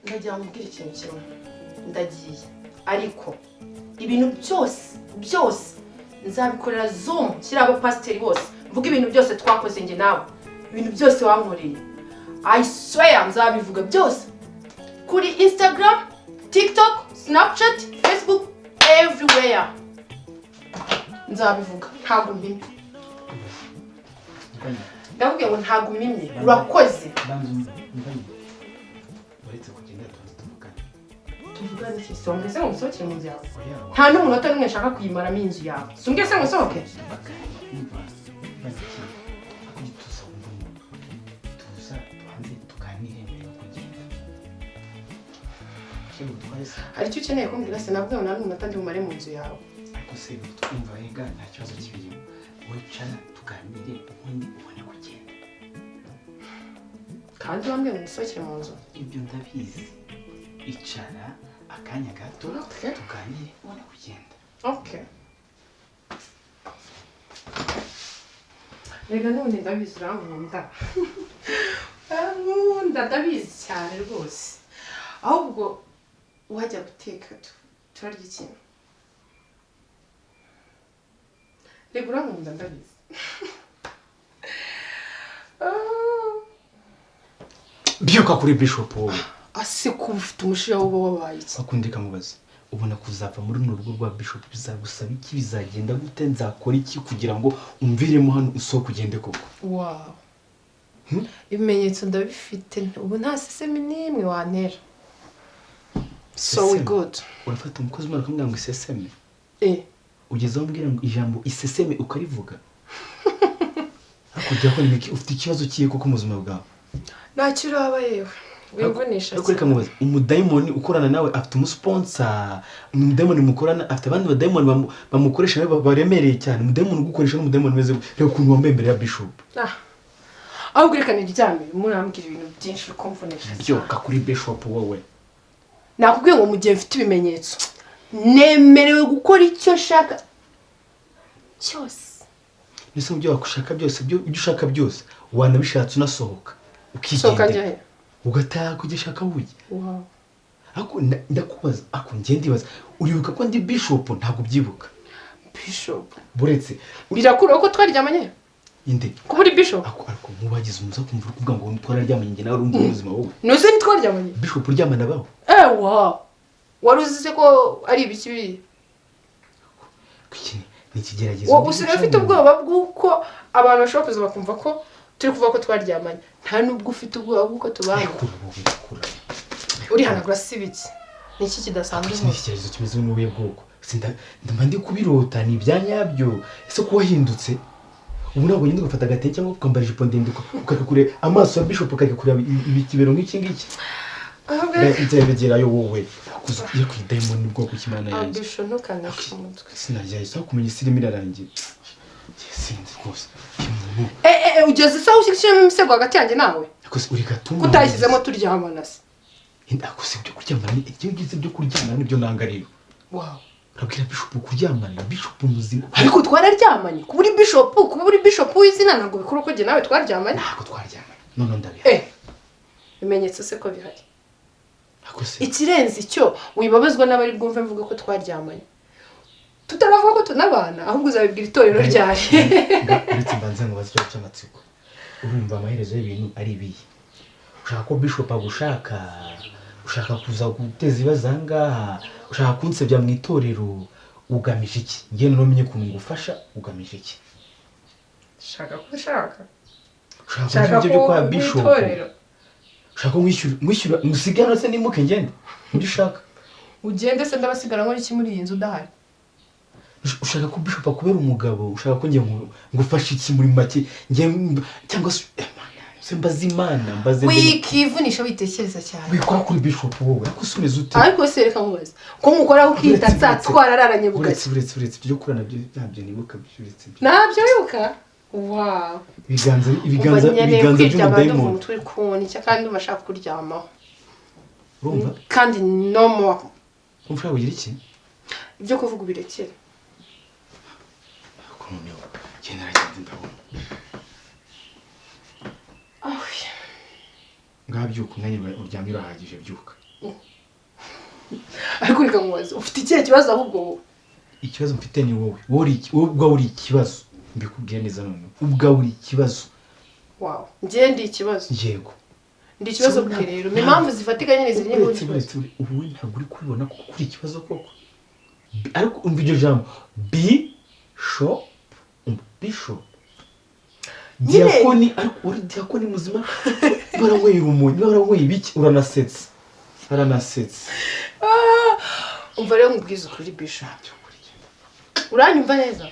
ndagira ngo mbwire ikintu kimwe ndagiye ariko ibintu byose nzabikorera Zoom shyira abapasiteri bose mvuga ibintu byose twakoze nge nawe ibintu byose wankoreye I swear nzabivuga byose kuri Instagram, TikTok, Snapchat, Facebook, everywhere nzabivuga ntago mpimye ndakubwiye ngo ntago mpimye urakoze uretse kugenda tuvugane iki songe se ngusohokere mu nzu yawe nta n'umunota n'umwe nshaka kuyimaramo inzu yawe songe se ngusohoke hari icyo ukeneye kumbwira se navuga ngo nta n'umunota ndi bumare mu nzu yawe ariko se twumva wega nta kibazo kibirimo wicara tuganire ubundi ubone kugenda kandi wambwiye ngo ngusohokere mu nzu ibyo ndabizi icara akanya gato tuganire ubone kugenda okay rega none ndabizi urankunda ndabizi cyane rwose ahubwo wajya guteka turarya ikintu rega urankunda ndabizi byuka kuri Bishop wowe ase kuba ufite umushiya w'uba wabaye iki akundi kamubaza ubona kuzava muri runo rugo rwa Bishop bizagusaba iki bizagenda gute nzakora iki kugira ngo umviremo hano usohoke ugende koko wow ibimenyetso ndabifite ubu nta sesemi n'imwe wantera so we good urafata umukozi umara kumubwira ngo iseseme ugezeho umbwira ngo ijambo iseseme ukarivuga akujya ko nimiki ufite ikibazo kiye koko mu buzima bwawe ntacyo uraba yewe wimvunisha ariko reka mubaze umudayimoni ukorana nawe afite umusponsor umudayimoni mukorana afite abandi badayimoni bamukoresha baremereye cyane umudayimoni ugukoresha n'umudayimoni meze reka ukuntu wambaye imbere ya Bishop ahubwo reka niryame murambwira ibintu byinshi ukumvunisha byuka kuri Bishop wowe nakubwiye ngo mu gihe mfite ibimenyetso nemerewe gukora icyo nshaka cyose nise mu byo wakushaka byose ibyo ushaka byose wanabishatse unasohoka ukigenda ugataha kugishaka buye wow ako ndakubaza ako ndibaza uribuka ko ndi Bishop ntabwo byibuka Bishop buretse birakura ko twaryamanye inde kuburi Bishop ako mubagize umuza kumva kuvuga ngo twararyamanye nge nawe urumva ubuzima wowe nuze ni twaryamanye Bishop uryamana baho wow waruzize ko ari ibiki biri kwikini nikigeragezo wo usira afite ubwoba bw'uko abantu bashobora kuza bakumva ko turi kuvuga ko twaryamanye nta nubwo ufite ubwoba bw'uko tubana uri hanagura sibiki niki kidasanzwe mu kigerezo kimeze n'ubuye bwoko ndamba ndi kubirota ni ibyanyabyo ese ko wahindutse ubu ntabwo yindi gufata agateke cyangwa ukambara ijipo ndende ukakure amaso ya Bishop ukakureba ibikibero nk'iki ngiki nzabigerayo wowe kuzuye ku idayimoni bwoko kimana yanjye Bishop ntukanashe umutwe sinajya isa kumenya isirimo irarangiye sinzi rwose ugeze isaha ushyikishemo imisego hagati yanjye nawe akose uri gatumba kutayishyizemo turyamana se akose ibyo kuryamana ibyo ngize byo kuryamana nibyo nanga rero wow urabwira Bishop kuryamana Bishop muzima ariko twararyamanye kuburi Bishop w'izina ntabwo bikuru ko jye nawe twaryamanye ntabwo twaryamanye none ndabiha bimenyetso se ko bihari akose ikirenze icyo wibabazwa n'abari bwumve mvuga ko twaryamanye tutaravuga ko tunabana ahubwo uzabibwira itorero ryari uretse mbanze ngo bazicyo cy'amatsiko urumva amaherezo y'ibintu ari ibiye ushaka ko Bishop agushaka ushaka kuza guteza ibibazo ahangaha ushaka kunsebya mu itorero ugamije iki ngiye namenye ukuntu ngufasha ugamije iki shaka ko ushaka ushaka ibyo kwa Bishop ushaka mwishyura musigana se nimuke ngende ibyo ushaka ugende se ndabasigara ngo iki muri iyi nzu udahari ushaka ko Bishop akubera umugabo ushaka ko ngiye ngufasha iki muri make ngiye cyangwa se mbazimana mbaze wikivunisha witekereza cyane wikora kuri Bishop wowe ariko usumeze ute ariko se reka mubaze ko mukora ukita twarararanye bugati uretse byo kurana nabyo nibuka byuretse nabyo wibuka wow ibiganza by'umudayimoni umutwe kubona icyo kandi ubashaka kuryamaho urumva kandi no more umfura ugira iki ibyo kuvuga ubirekere noneho genera cyane ndabona ngabyuka umwanya uryamye urahagije byuka ariko reka nkubaze ufite ikihe kibazo ahubwo wowe ikibazo mfite ni wowe ubwawe uri ikibazo mbikubwira neza none ubwawe uri ikibazo wow njye ndi ikibazo yego ndi ikibazo bwe rero ni impamvu zifatika nyine ziri muri ikibazo ubu ntabwo uri kubibona ko kuri ikibazo koko ariko umva iryo jambo bishop diakoni ariko uri diakoni muzima baranyweye urumonyi baranyweye ibiki uranasetse umva rero nkubwiza ukuri bishop uranyumva neza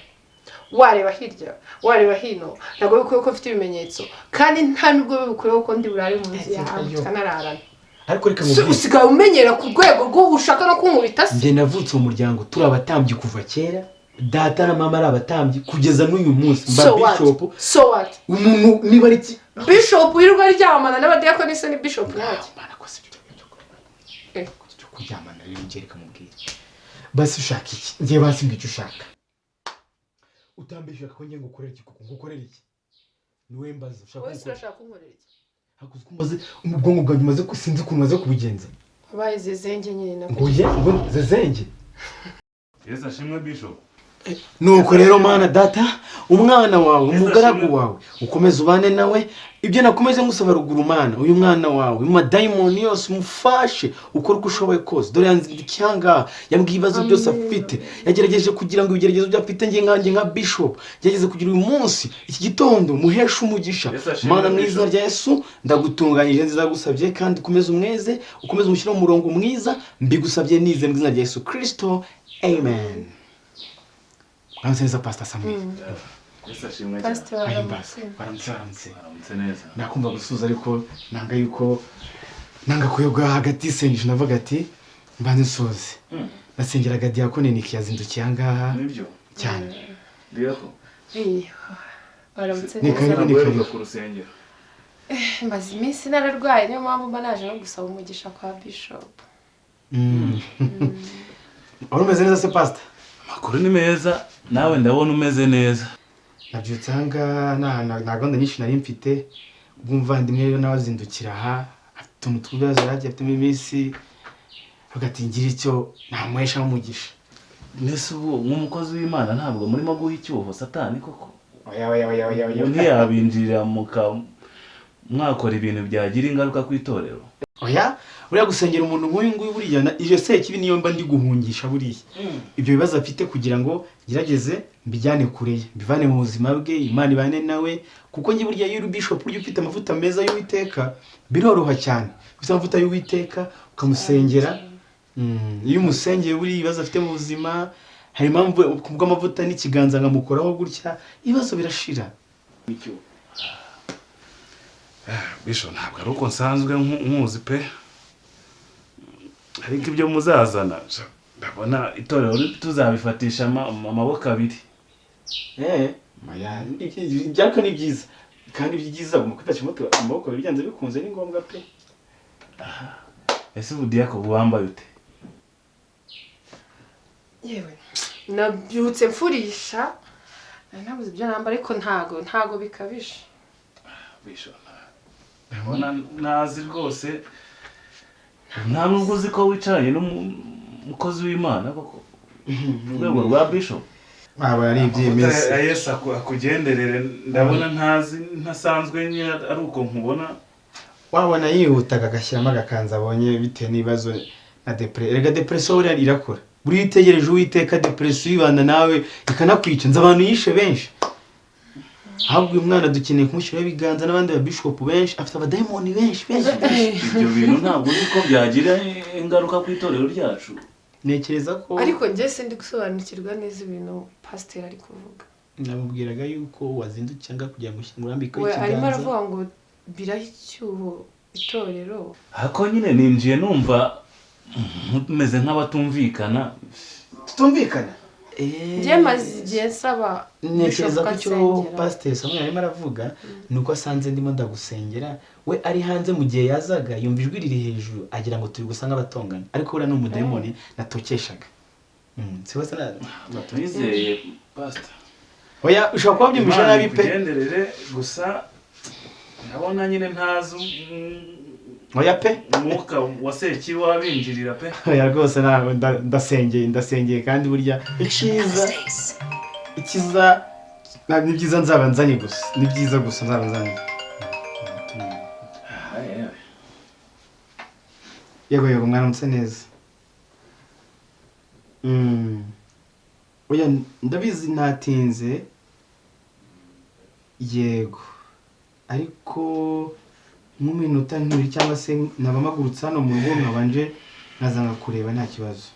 wareba hirya wareba hino ntabwo bikwiye ko mfite ibimenyetso kandi nta nubwo bikwiye ko ndi burare mu nzu yawe tukanararana ariko reka nkubwire usigaye umenyera ku rwego rwo ushaka no kunkubita se njye navutse mu muryango turi abatambyi kuva kera data na mama ari abatambyi kugeza n'uyu munsi mba bishop so what umuntu niba ari iki bishop yirirwa aryamana n'abadiakoni se ni bishop n'aki mana ko si byo kuryamana rero ngereka mubwire basi ushaka iki ngiye basi mbicyo ushaka utambishaka ko ngiye ngukorera iki kuko ngukorera iki niwe mbaza ushaka wowe urashaka kunkorera iki hakuze kumaze ubwonko bwanjye maze kusinzi ukuntu maze kubigenza wabaye zezenge nyine nako ngo zezenge Yesu ashimwe bishop nuko rero mana data umwana wawe umugaragu wawe ukomeze ubane nawe ibyo nakomeze ngusaba ruguru mana uyu mwana wawe madayimoni yose umufashe ukora uko ushoboye kose dore yanzikianga yambwiye ibibazo byose afite yagerageje kugira ngo ibigeragezo byo afite nge nka bishop yageze kugira uyu munsi iki gitondo muhesha umugisha mana mu izina rya Yesu ndagutunganyije nzagusabye kandi ukomeze umweze ukomeze umushyire mu murongo mwiza mbigusabye nize mu izina rya Yesu Kristo amen. Neza Pastor Samuel. Yesu ashimwe Pastor baramutse neza. Nakumva gusuza ariko nanga kuyoga hagati sengisho navuga ati mbanze nsoze. Nasengeraga diakoni Niki yazindukiye angaha. Nibyo. Cyane. Diako. Baramutse neza ku rusengero. Mbazi iminsi nararwaye niyo mpamvu mba naje no gusaba umugisha kwa bishop. Urumeze neza se Pastor? Makuru ni meza nawe ndabona umeze neza. Nabyutse hanga na gahunda nyinshi nari mfite ubwumvandimwe rero nawazindukira aha afite umutubazo yagiye afite iminsi agatingira icyo namuhesha umugisha. Nese ubu nk'umukozi w'Imana ntabwo murimo guha icyuho Satani koko. Oya. Ntiyabinjirira mwakora ibintu byagira ingaruka ku itorero. Oya uriya gusengera umuntu nk'uyu nguyu buriya ije se kibi niyo mba ndi guhungisha buriya ibyo bibazo afite kugira ngo gerageze mbijyane kure mbivane mu buzima bwe Imana ibane nawe kuko ngi burya yuri bishop burya ufite amavuta meza y'Uwiteka biroroha cyane gusa amavuta y'Uwiteka ukamusengera iyo umusengeye buri ibibazo afite mu buzima hari impamvu kubwo amavuta n'ikiganza ngamukoraho gutya ibibazo birashira nicyo Bisho ntabwo ari uko nsanzwe nkuzi pe ariko ibyo muzazana ndabona itorero tuzabifatisha amaboko abiri ibyaka ni byiza kandi byiza umukwifasha amaboko abiri byanze bikunze ni ngombwa pe ese ubu Diako wambaye ute yewe nabyutse mfurisha nabuze ibyo nambara ariko ntago bikabije Bisho ndabona nazi rwose nta nubwo uzi ko wicaranye n'umukozi w'Imana koko urwego rwa Bishop aba ari iby'imisi Yesu akugenderere ndabona ntasanzwe ari uko nkubona wabona yihutaga agashyiramo agakanza abonye bitewe n'ibibazo na depression uriya irakora buri witegereje Uwiteka depression yibana nawe ikanakwica nzi abantu yishe benshi ahubwo uyu mwana dukeneye kumushyiraho ibiganza n'abandi ba bishop benshi afite abadayimoni benshi ibyo bintu ntabwo uzi ko byagira ingaruka ku itorero ryacu nekereza ko ariko njye sindi gusobanukirwa neza ibintu pastor ari kuvuga namubwiraga yuko wazindukiye anga kugira ngo urambike ikiganza we arimo aravuga ngo biraho icyuho itorero ariko nyine ninjiye numva meze nk'abatumvikana tutumvikana njye maze igihe nsaba nekereza ko icyo pastor Samuel arimo aravuga nuko asanze ndimo ndagusengera we ari hanze mu gihe yazaga yumva ijwi riri hejuru agira ngo turi gusa nk'abatongana ariko uriya ni umudayimoni natokeshaga sibose batwizeye pastor oya ushobora kuba byumvisha nabi pe kugenderere gusa ndabona nyine ntazi oya pe umwuka wa sekibi wabinjirira pe. oya rwose ntabwo ndasengeye kandi burya ikiza ni byiza nzaba nzanye gusa ni byiza gusa nzaba nzanye yego mwaramutse neza oya ndabizi natinze yego ariko nk'iminota nk'ibiri cyangwa se nabamagurutse hano mu rugo nkabanje nkazanga kureba nta kibazo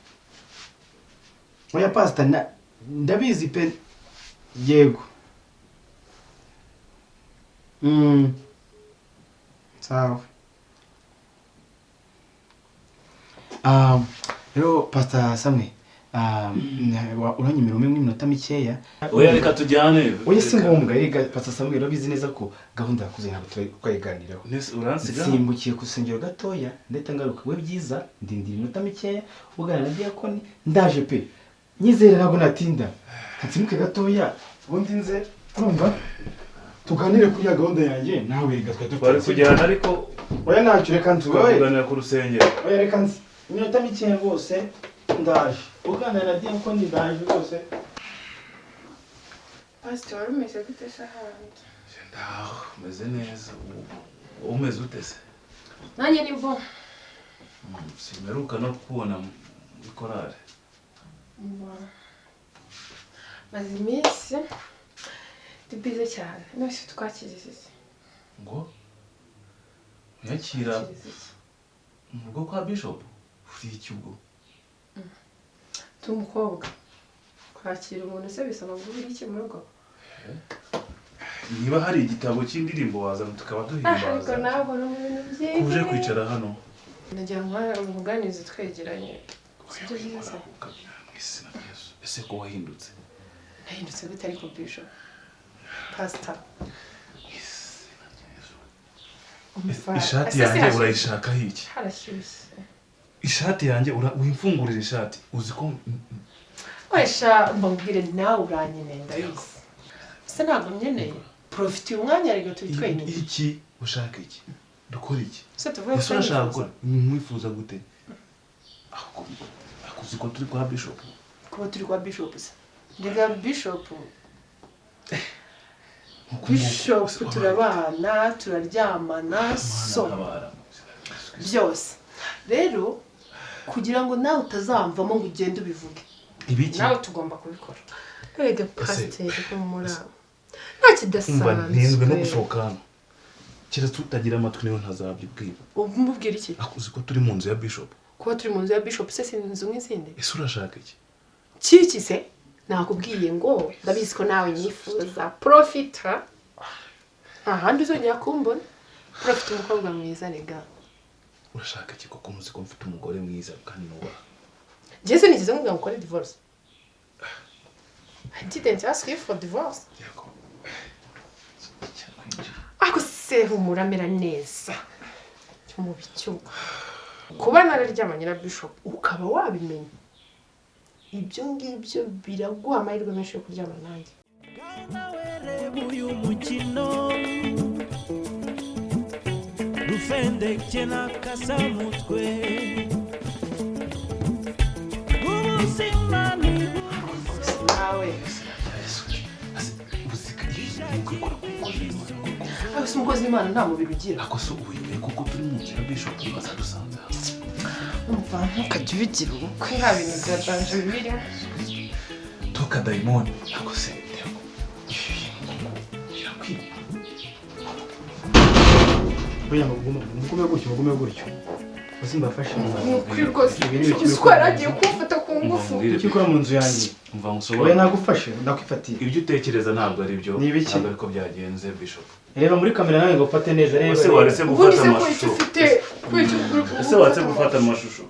oya pasita ndabizi pe yego sawa rero pasita Samwe uranyemera umwe mw'iminota mikeya oya reka tujyane oya si ngombwa rega pasita Samwe urabizi neza ko gahunda yakuze ntabwo twayiganiraho uransiga simbukiye ku rusengero gatoya ndetse ngaruka we byiza ndindira iminota mikeya ugana na diakoni ndaje pe nyizere ntabwo natinda nsimuke gatoya ubundi nze urumva tuganire kuri ya gahunda yanjye nawe rega bari kujyana ariko oya ntacyo reka nzi tukavuganira ku rusengero oya reka nzi iminota mikeya rwose ndaje ugana na diakoni ndaje rwose Pastor wari umeze gute se ahandi? ndaho umeze neza umeze ute se Nanjye ni bo. Simeruka no kubona muri korale. Maze iminsi bize cyane nose twakirize ngo yakira mu rugo kwa bishop uri icyugo tumukobwa kwakira umuntu se bisaba ngo uri iki mu rugo niba hari igitabo cy'indirimbo wazana tukaba duhimbaza ariko ntabwo no mu bintu byinshi kuje kwicara hano nagira ngo umuganize twegeranye sibyo byiza ese ko wahindutse nahindutse gute ariko bishop pastor ishati yanjye urayishaka iki harashyushye ishati yanjye wimfungurira ishati uzi ko wesha mbabwire nawe uranyeneye ndabizi se ntabwo nyeneye profite umwanya ariko turi twenyine iki ushaka iki dukora iki se tuvuye ese urashaka gukora mwifuza gute akuzi ko turi kwa bishop kuba turi kwa bishop se ndega bishop turabana turaryamana so byose rero kugira ngo nawe utazamvamo ngo ugende ubivuge ibiki nawe tugomba kubikora erega pasiteri kumuraba nta kidasanzwe ntinzwe no gusohoka hano kira tutagira amatwi niwe ntazabyibwira umubwira iki akuzi ko turi mu nzu ya bishop kuba turi mu nzu ya bishop se sinzi nk'izindi ese urashaka iki kiki se nakubwiye ngo ndabizi ko nawe nyifuza profita ahandi uzongera kumbona profita umukobwa mwiza rega urashaka iki koko muzi ko mfite umugore mwiza kandi nubaha Jesse nigeze ngo ukore divorce I didn't ask you for divorce ako se humuramera neza mu bicyugo kuba nararyamanye na bishop ukaba wabimenya ibyo ngibyo biraguha amahirwe menshi yo kuryama nanjye uyu mukino rufendeke n'akasamutwe ubuzima ni nawe ese umukozi w'Imana nta mubiri ugira ako so ubuye kuko turi mu nzu ya bishop bazadusanze umva ntukajya ubigira ubukwe nta bintu bya danje birimo toka daimoni ako se oya mugume gutyo usimbafashe ukuri rwose iswara agiye kumfata ku ngufu icyo ukora mu nzu yanjye umva oya ngusobanura nagufashe ndakwifatiye ibyo utekereza ntabwo ari byo Ni ibiki? ntabwo ariko byagenze bishop reba muri kamera nawe ngo ufate neza reba ese waretse ubundi gufata se ko icyo amashusho ufite ese waretse gufata amashusho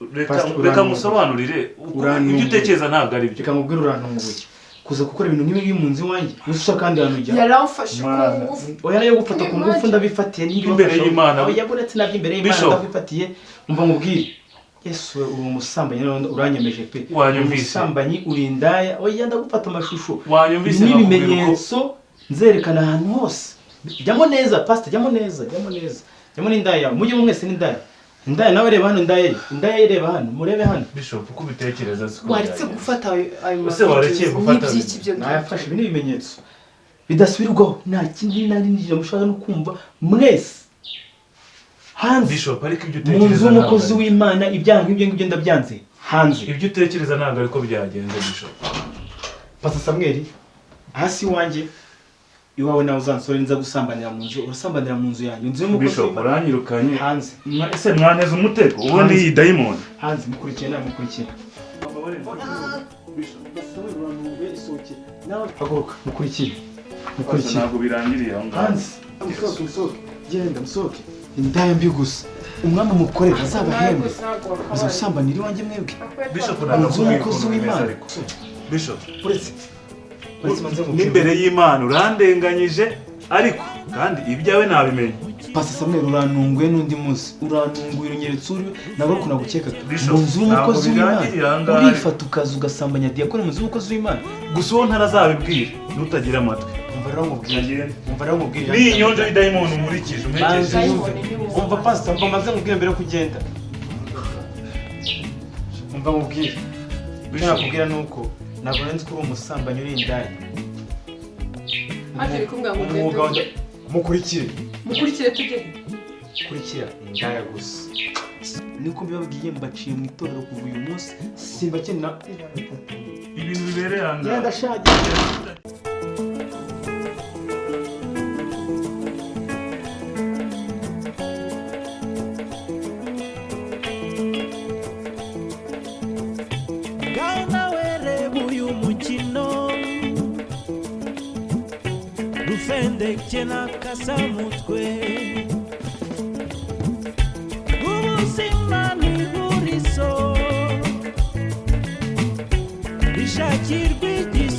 Pastor, reka urantunguye. musobanurire Urantunguye. ibyo utekereza ntabwo ari byo reka mubwire urantunguye kuza gukora ibintu nk'ibi ngibi mu nzu iwanjye gusa kandi ahantu ujya yaramfashe ku ngufu oya nayo gufata ku ngufu ndabifatiye niba Imbere y'Imana. oya buretse nabyo imbere y'Imana Bishop. ndabifatiye umva mubwire Yesu uri umusambanyi none uranyemeje pe Wanyumvise. umusambanyi uri indaya oya ndagufata amashusho Wanyumvise ibi ni nakubwira ibimenyetso nzerekana ahantu hose jyamo neza pastor jyamo neza Yamo ni indaya yawe. Mujye mwese ni indaya. Indaya nawe reba hano indaya. Indaya reba hano. Murebe hano. Bishop uko ubitekereza siko. Waretse gufata ayo Ese warekeye gufata n'ibyiki byo Nayafashe ibi n'ibimenyetso. Bidasubirwaho nta kindi nari nijye mushaka no kumva mwese. Hanze. Bishop ariko ibyo Mu nzu utekereza y'umukozi w'Imana ibyaha nk'ibyo ngibyo ndabyanze. Hanze. ibyo utekereza ntabwo ariko byagenze Bishop. Pastor Samuel hasi wanjye iwawe nawe uzansore nza gusambanira mu nzu urasambanira mu nzu yanyu nzu y'umukozi Bishop uranyirukanye hanze ese mwanteze umutego ubundi iyi diamond hanze mukurikiye nawe mukurikiye haguruka mukurikiye ntabwo birangiriye aho ngaho hanze musohoke genda musohoke indaya mbi gusa umwami mukorera azabahembe uza gusambanira iwanjye mwebwe Bishop nzu y'umukozi w'Imana Bishop uretse n'imbere y'Imana urandenganyije ariko kandi ibyawe nabimenye Pastor Samuel urantunguye n'undi munsi urantunguye unyeretse uri nabwo kunagukekaga Bishop, mu nzu y'umukozi ntabwo w'Imana birangirira aha ngaha. urifata ukaza ugasambanya diyakoni mu nzu y'umukozi w'Imana gusa uwo ntarazabibwira nutagira amatwi umva rero nkubwire umva rero nkubwire n'iyi nyonjo ni diamond umurikije banze umwekeje yumve umva pastor mba maze nkubwire mbere yo kugenda umva nkubwire icyo nakubwira ni uko ntabwo nzi ko uri umusambanyi uri indaya Haje kumbwa ngo umwuga ngende. mukurikire Mukurikire tujye. kurikira indaya gusa niko mbibabwiye mbaciye mu itorero kuva uyu munsi simbakenera ibintu bibereye aha ngaha genda shagira ngaho nawe reba uyu mukino Rufendeke n'akasamutwe ubuzima ni buriso rishakirwa igisubizo